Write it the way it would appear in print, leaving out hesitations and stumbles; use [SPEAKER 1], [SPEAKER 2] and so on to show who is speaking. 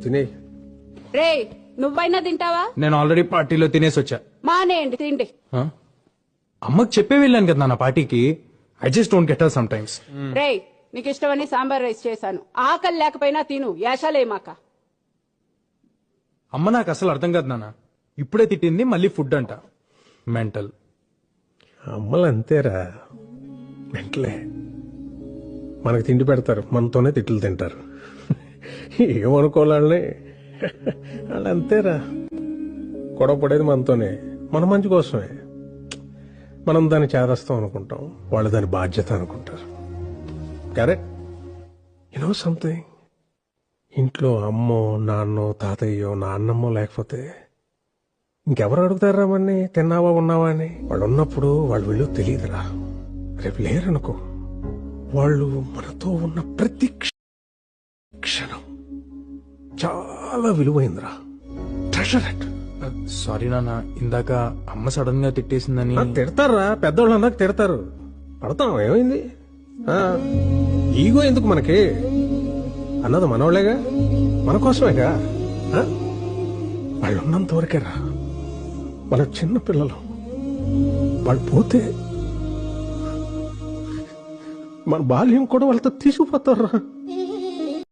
[SPEAKER 1] తినే.
[SPEAKER 2] రే నువ్వైనా తింటావా?
[SPEAKER 3] నేను ఆల్రెడీ పార్టీలో తినేసి వచ్చా.
[SPEAKER 2] మానేయండి తిండి.
[SPEAKER 3] ఆ? అమ్మకి చెప్పే వెళ్ళాను కదా నా పార్టీకి. I just don't get her some times.
[SPEAKER 2] రే నీకు ఇష్టమని సాంబార్ రైస్ చేశాను. ఆకలి లేకపోయినా తిను, యాషాలేమాక.
[SPEAKER 3] అమ్మ నాకు అసలు అర్థం కాదు నాన్న. ఇప్పుడే తిట్టింది మళ్ళీ ఫుడ్ అంట. మెంటల్.
[SPEAKER 1] అమ్మలు అంతేరా, వెంటలే మనకు తిండి పెడతారు, మనతోనే తిట్లు తింటారు. ఏమనుకోవాలని వాళ్ళు అంతేరా. గొడవ పడేది మనతోనే, మన మంచి కోసమే. మనం దాన్ని చేదస్తాం అనుకుంటాం, వాళ్ళు దాని బాధ్యత అనుకుంటారు. కరెక్ట్. యునో సంథింగ్, ఇంట్లో అమ్మో నాన్నో తాతయ్యో నాన్నమ్మో లేకపోతే ఇంకెవరు అడుగుతారా మన్ని తిన్నావా ఉన్నావా అని? వాళ్ళు ఉన్నప్పుడు వాళ్ళు విలువ తెలియదురా. రేపు లేరనుకో, వాళ్ళు మనతో ఉన్న ప్రతి క్షణం చాలా విలువైందిరా. Treasure it.
[SPEAKER 3] సారీ నాన్న, ఇందాక అమ్మ సడన్ గా తిట్టేసిందని.
[SPEAKER 1] తిడతారా, పెద్దోళ్ళు అన్నాక తిడతారు, పడతాం. ఏమైంది? ఈగో ఎందుకు మనకి? అన్నది మనోళ్లేగా, మన కోసమేగా. వాళ్ళు ఉన్నంత వరకేరా. వాళ్ళ చిన్న పిల్లలు, వాళ్ళు పోతే మన బాల్యం కూడా వాళ్ళతో తీసుకుపోతారా.